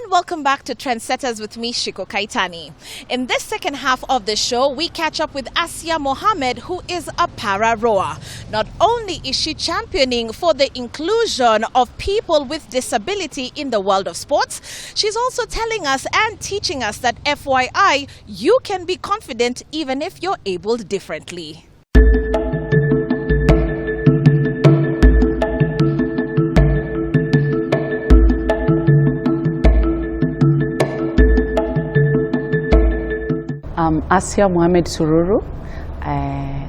welcome back to Trendsetters with me, Shiko Kaitani. In this second half of the show, we catch up with Asia Mohammed, who is a para-rower. Not only is she championing for the inclusion of people with disability in the world of sports, she's also telling us and teaching us that FYI, you can be confident even if you're abled differently. Asia Mohammed Sururu,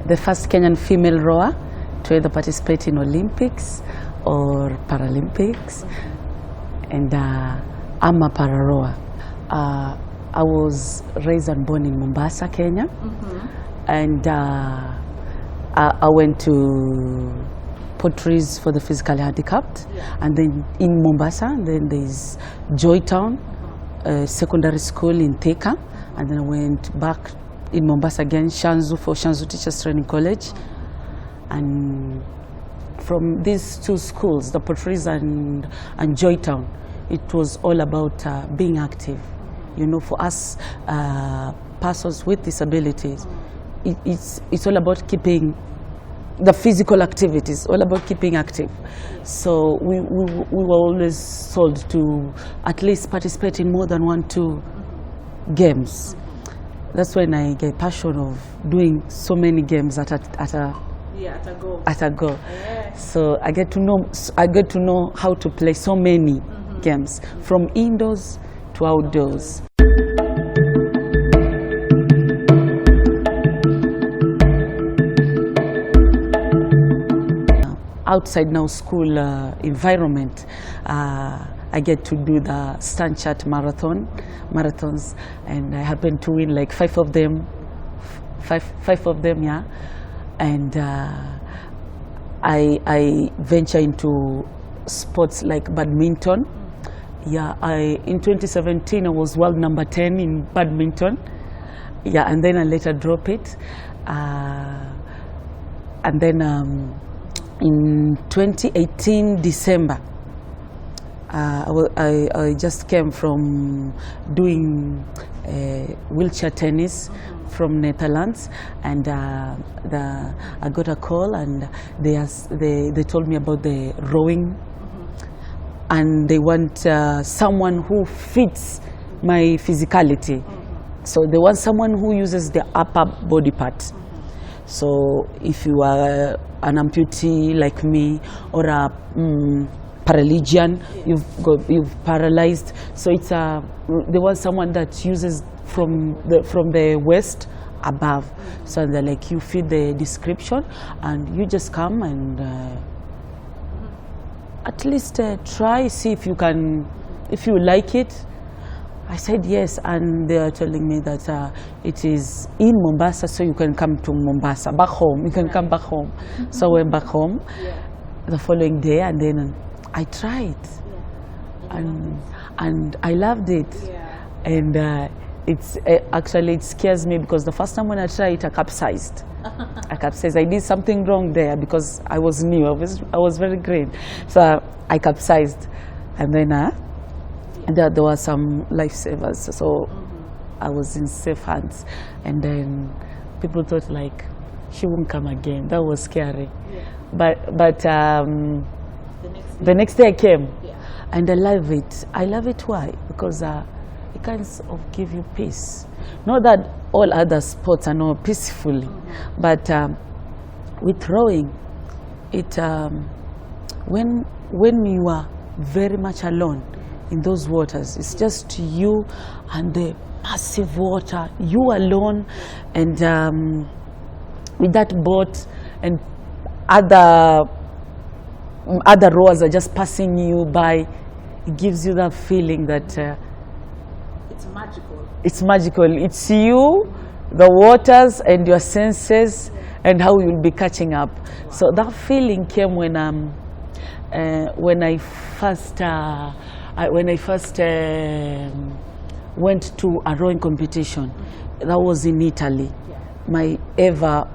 the first Kenyan female rower to either participate in Olympics or Paralympics, and I'm a para-rower. I was raised and born in Mombasa, Kenya, and I went to Potteries for the physically handicapped, and then in Mombasa, and then there's Joytown Secondary School in Thika. And then I went back in Mombasa again, Shanzu, for Shanzu Teachers Training College. And from these two schools, the Potteries and Joytown, it was all about being active. You know, for us persons with disabilities, it's all about keeping the physical activities, all about keeping active. So we were always told to at least participate in more than 1-2 games. That's when I get passion of doing so many games at a go. So I get to know how to play so many games, from indoors to outdoors. Outside now school environment, I get to do the Stanchart marathons, and I happen to win like 5 of them, yeah. And I venture into sports like badminton. Yeah, in 2017 I was world number 10 in badminton. Yeah, and then I later drop it. And then in 2018 December, I just came from doing wheelchair tennis from Netherlands, and I got a call, and they told me about the rowing, and they want someone who fits my physicality. So they want someone who uses the upper body part. So if you are an amputee like me, or a paralegian, you've paralyzed. So it's they want someone that uses from the waist above. So they're like, you fit the description, and you just come and at least try, see if you can, if you like it. I said yes, and they are telling me that it is in Mombasa, so you can come to Mombasa, back home. You can come back home. So I went back home the following day, and then I tried, and I loved it. And it's actually, it scares me, because the first time when I tried it, I capsized. I did something wrong there, because I was new. I was very green, so I capsized, and then there were some lifesavers, so I was in safe hands. And then people thought like she won't come again. That was scary. But the next day I came, and I love it. I love it. Why? Because it kind of give you peace. Not that all other sports are not peacefully, but with rowing, it when you are very much alone in those waters, it's just you and the massive water, you alone, and with that boat, and other rowers are just passing you by. It gives you that feeling that it's magical. It's magical. It's you, the waters, and your senses, and how you'll be catching up. So that feeling came when I first went to a rowing competition. That was in Italy. My ever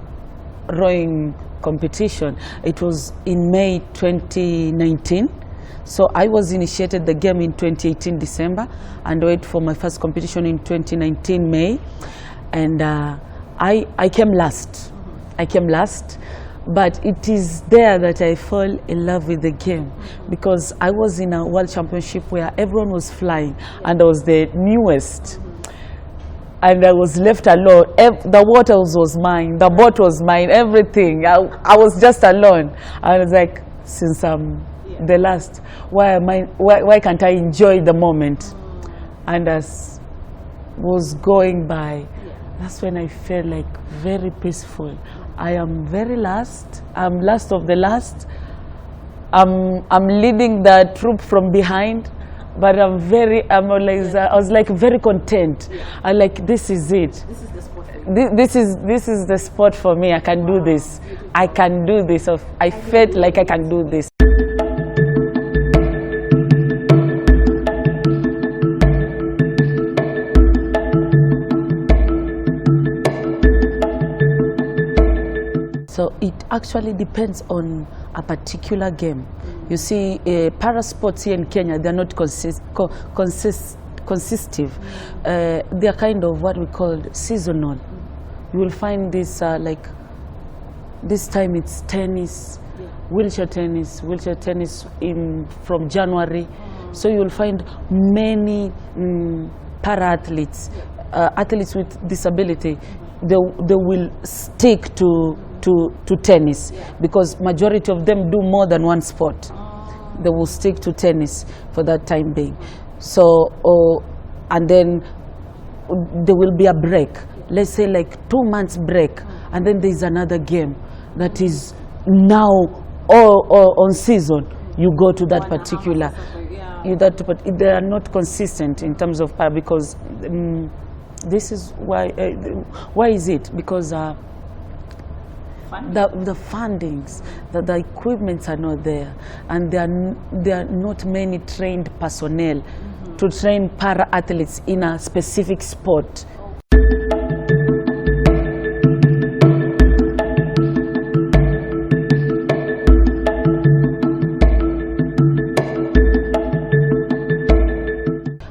rowing competition. It was in May 2019. So I was initiated the game in 2018 December and went for my first competition in 2019 May, and I came last. I came last, but it is there that I fall in love with the game, because I was in a world championship where everyone was flying and I was the newest. And I was left alone. The water was mine, the boat was mine, everything. I was just alone. I was like, since I'm the last, why can't I enjoy the moment? And as was going by, that's when I felt like very peaceful. I am very last. I'm last of the last. I'm leading the troop from behind. But I was like very content. I like, this is it. This is the sport for you. This is the sport for me. I can do this. I can do this. I felt like I can do this. So it actually depends on a particular game. You see, para sports here in Kenya, they're not consistive. They're kind of what we call seasonal. You will find this like this time it's tennis, wheelchair tennis from January. So you will find many para athletes, athletes with disability. They will stick to tennis, because majority of them do more than one sport. They will stick to tennis for that time being. So, and then there will be a break. Let's say like 2 months break, and then there's another game that is now on season. You go to that particular. They are not consistent in terms of power, because this is why. Why is it? Because the fundings, the equipments are not there, and there are not many trained personnel to train para athletes in a specific sport.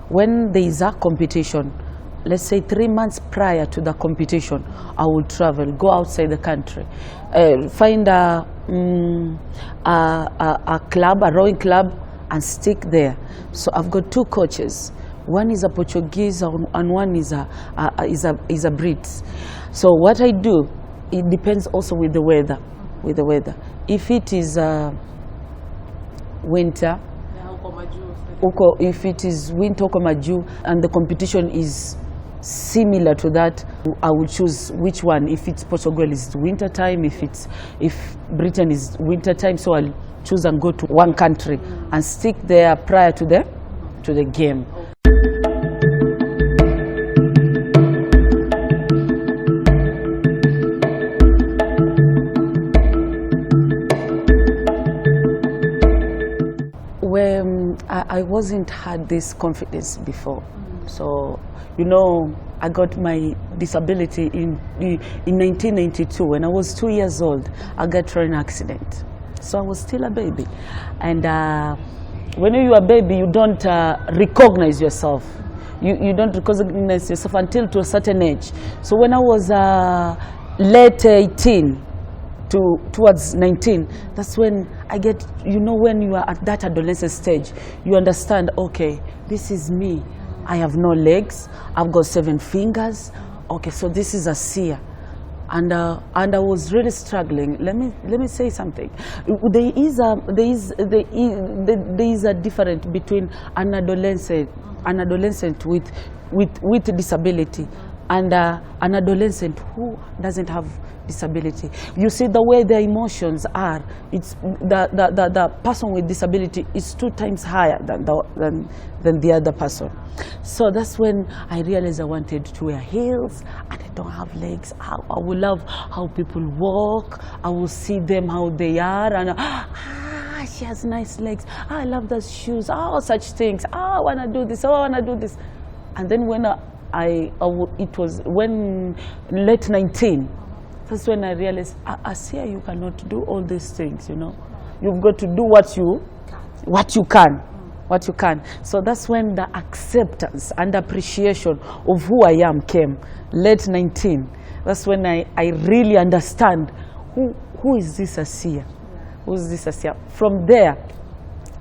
When there is a competition, let's say 3 months prior to the competition, I will travel, go outside the country, find a club, a rowing club, and stick there. So I've got 2 coaches. One is a Portuguese and one is a Brit. So what I do, it depends also with the weather. If it is winter, if it is winter and the competition is similar to that, I will choose which one. If it's Portugal, it's winter time. If Britain is winter time, so I'll choose and go to one country and stick there prior to the game. When I wasn't had this confidence before, so I got my disability in 1992 when I was 2 years old. I got an accident, so I was still a baby, and when you're a baby, you don't recognize yourself. You don't recognize yourself until to a certain age. So when I was late 18 towards 19, that's when I get, when you are at that adolescent stage, you understand, okay, this is me. I have no legs, I've got 7 fingers. Okay, so this is a seer. And I was really struggling. Let me say something. There is a difference between an adolescent with disability and an adolescent who doesn't have disability. You see the way their emotions are. It's the person with disability is 2 times higher than the other person. So that's when I realized I wanted to wear heels, and I don't have legs. I will love how people walk. I will see them how they are, and she has nice legs. I love those shoes. Such things. I want to do this. I want to do this. And then when it was when late 19. That's when I realized, Asia, you cannot do all these things, You've got to do what you what you can. What you can. So that's when the acceptance and appreciation of who I am came, late 19. That's when I really understand who is this Asia? Who is this Asia? From there,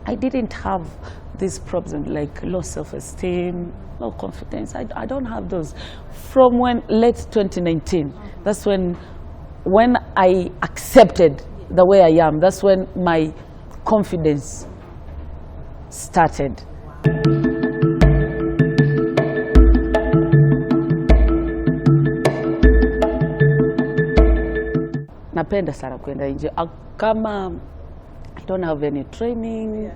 I didn't have these problems like low self-esteem, low confidence. I don't have those. From late 2019, that's when I accepted the way I am. That's when my confidence started. Napenda sana kwenda nje. Kama I don't have any training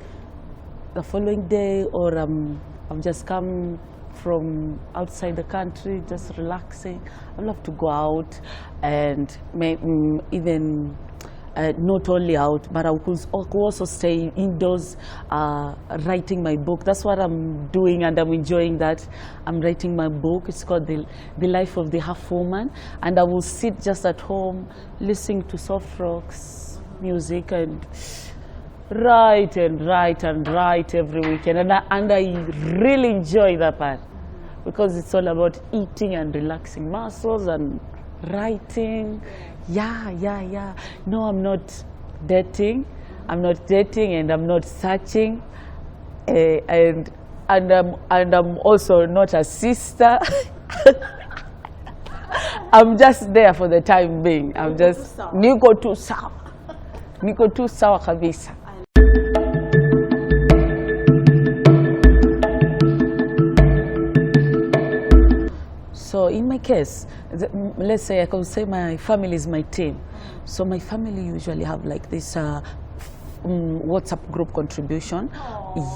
the following day, or I've just come from outside the country, just relaxing, I love to go out and even not only out, but I could also stay indoors writing my book. That's what I'm doing, and I'm enjoying that. I'm writing my book. It's called The Life of the Half Woman, and I will sit just at home listening to soft rocks music and write every weekend, and I really enjoy that part, because it's all about eating and relaxing muscles and writing. Yeah. No, I'm not dating. I'm not dating, and I'm not searching, and I'm also not a sister. I'm just there for the time being. I'm just niko tu sawa kabisa. So in my case, let's say I can say my family is my team. So my family usually have like this WhatsApp group contribution.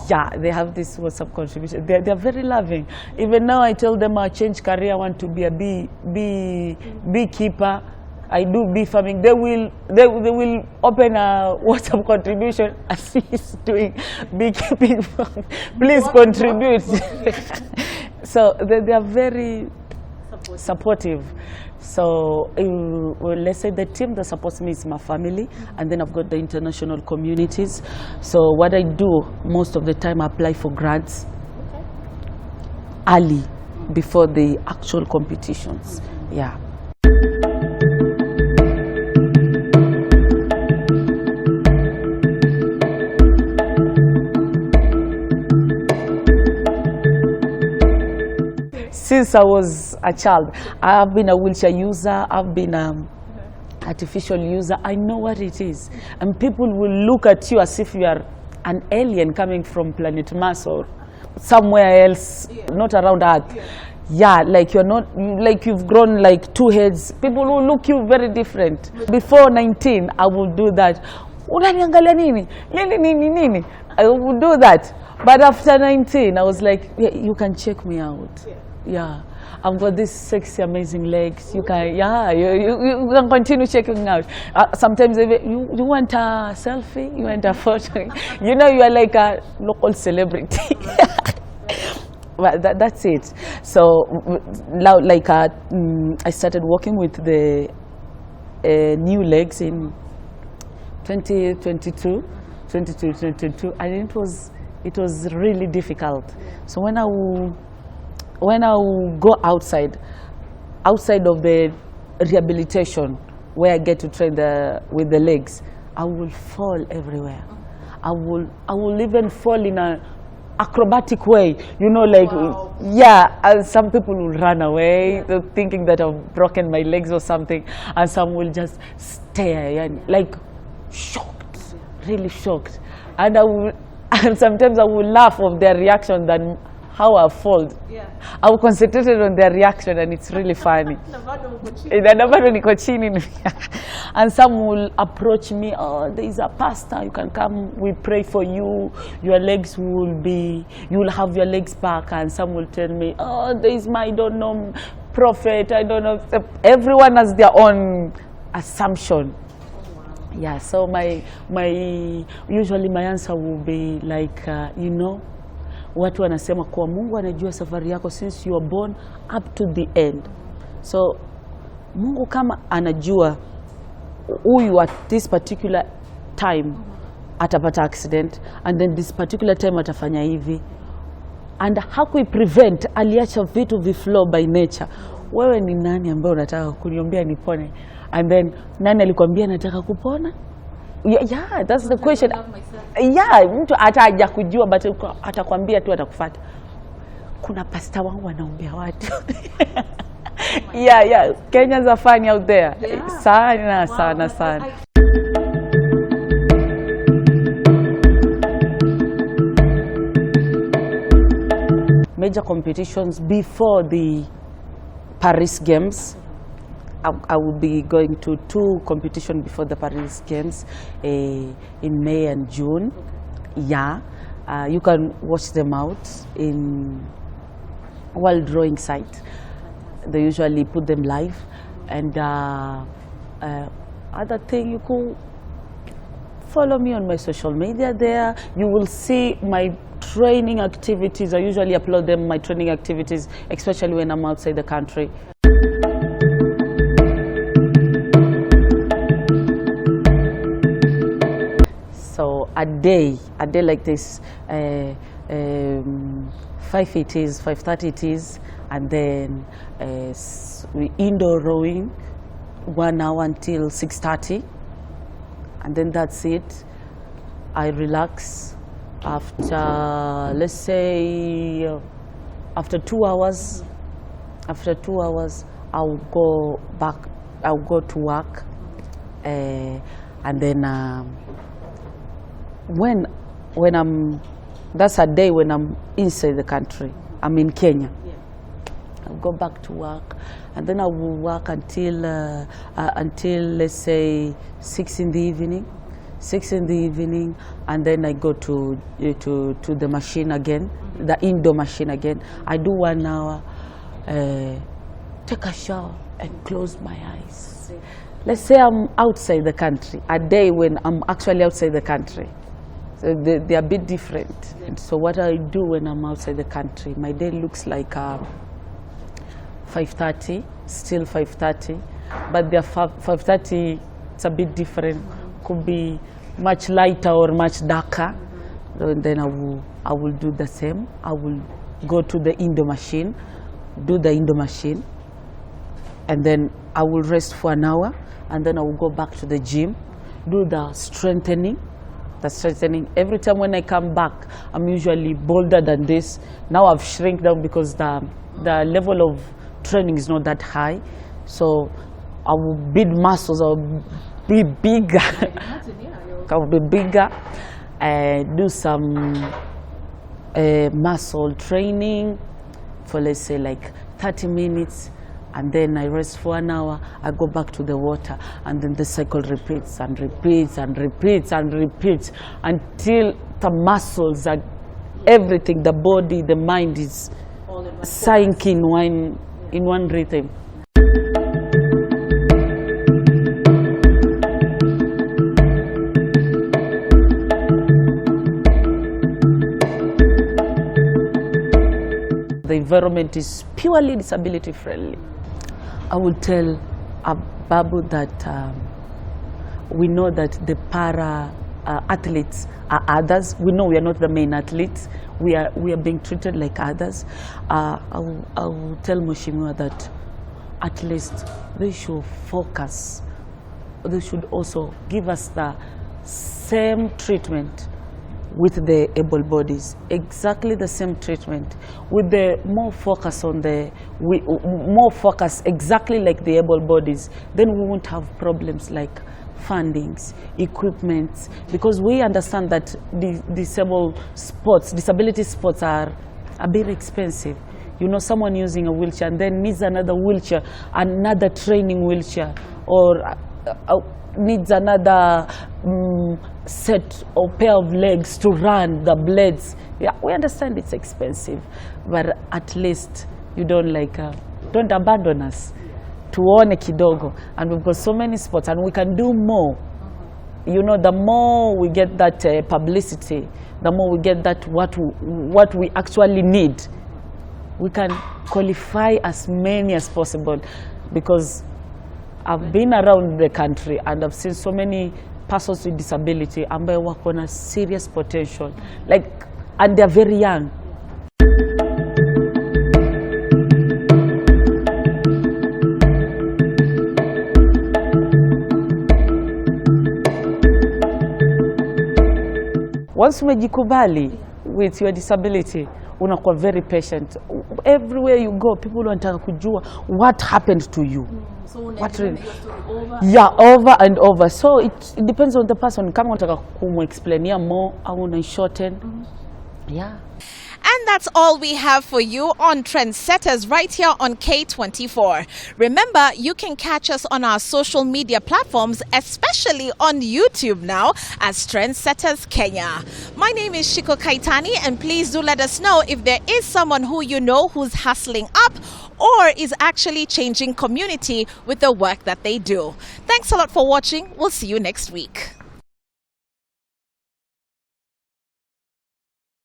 Yeah, they have this WhatsApp contribution. They're very loving. Even now I tell them I change career, I want to be a beekeeper. I do bee farming. They will open a WhatsApp contribution as he's doing beekeeping. Please contribute. So they are very supportive. So let's say the team that supports me is my family, and then I've got the international communities. So what I do most of the time, I apply for grants early before the actual competitions. Yeah. Since I was a child, I've been a wheelchair user, I've been an artificial user. I know what it is. And people will look at you as if you are an alien coming from planet Mars or somewhere else, not around Earth. Yeah, like you're not, like you've grown like two heads. People will look you very different. Before 19, I would do that. Unaniangalia nini? Nini? I would do that. But after 19, I was like, yeah, you can check me out. Yeah, I've got these sexy, amazing legs. You can, you can continue checking out. Sometimes you want a selfie, you want a photo. You know, you are like a local celebrity. Well, that's it. So, like I started working with the new legs in 2022, and it was really difficult. So when I will go outside of the rehabilitation where I get to train with the legs, I will fall everywhere. I will even fall in an acrobatic way, you know, like, wow. Yeah, and some people will run away, thinking that I've broken my legs or something, and some will just stare and like shocked, really shocked, and sometimes I will laugh of their reaction than how I fall. Yeah. I will concentrate on their reaction, and it's really funny. And some will approach me, oh, there is a pastor, you can come, we pray for you, you will have your legs back. And some will tell me, oh, there is my, I don't know, prophet, I don't know. Everyone has their own assumption. Yeah, so usually my answer will be like, you know, watu wanasema kwa Mungu anajua safari yako since you are born up to the end. So Mungu kama anajua huyu at this particular time atapata accident, and then this particular time atafanya hivi, and hakui prevent, aliacha vitu viflow by nature. Wewe ni nani ambaye unataka kuniombea nipone? And then nani alikwambia nataka kupona? Yeah, that's the question. Yeah, mtu hataja kujua, but atakwambia tu atakufuata. Kuna pasta wangu wanaombea watu. Yeah, Kenyans are funny out there. Yeah. Sana. Major competitions before the Paris Games. I will be going to 2 competitions before the Paris Games in May and June. Yeah, you can watch them out in World Rowing site. They usually put them live. And other thing, you could follow me on my social media there. You will see my training activities. I usually upload them, my training activities, especially when I'm outside the country. So a day like this, 5 it is, 5:30 it is, and then we indoor rowing 1 hour until 6:30, and then that's it. I relax after, let's say, after 2 hours. After 2 hours, I'll go back. I'll go to work, and then when I'm, that's a day when I'm inside the country. I'm in Kenya. Yeah. I'll go back to work, and then I will work until let's say 6 in the evening. 6 in the evening, and then I go to the machine again, the indoor machine again. I do 1 hour, take a shower, and close my eyes. Let's say I'm outside the country, a day when I'm actually outside the country. So they're a bit different. And so what I do when I'm outside the country, my day looks like 5:30, still 5:30, but they're 5:30, it's a bit different. Could be much lighter or much darker. And then I will do the same. I will go to the indoor machine, do the indoor machine, and then I will rest for 1 hour, and then I will go back to the gym, do the strengthening. Every time when I come back, I'm usually bolder than this. Now I've shrink down because the level of training is not that high. So I will build muscles, I will be bigger. I will be bigger, do some muscle training for, let's say, like 30 minutes. And then I rest for 1 hour, I go back to the water, and then the cycle repeats and repeats and repeats and repeats until the muscles are everything, the body, the mind is sync in one rhythm. The environment is purely disability friendly. I will tell Babu that we know that the para athletes are others. We know we are not the main athletes. We are being treated like others. I will tell Mheshimiwa that at least they should focus. They should also give us the same treatment with the able bodies, exactly the same treatment, with the more focus on more focus exactly like the able bodies. Then we won't have problems like fundings, equipment, because we understand that disability sports are a bit expensive. You know, someone using a wheelchair and then needs another wheelchair, another training wheelchair, or needs another set or pair of legs to run, the blades. Yeah, we understand it's expensive, but at least you don't abandon us. Tuone kidogo, and we've got so many sports, and we can do more. You know, the more we get that publicity, the more we get that what we actually need, we can qualify as many as possible. Because I've been around the country and I've seen so many persons with disability ambayo wako na serious potential, like, and they're very young. Once umejikubali with your disability, unakuwa very patient. Everywhere you go, people wanataka kujua what happened to you. So what really? Over and over. So it depends on the person. Kama unataka kumexplainia more au una shorten. Yeah. And that's all we have for you on Trendsetters right here on K24. Remember, you can catch us on our social media platforms, especially on YouTube now as Trendsetters Kenya. My name is Shiko Kaitani, and please do let us know if there is someone who you know who's hustling up or is actually changing community with the work that they do. Thanks a lot for watching. We'll see you next week.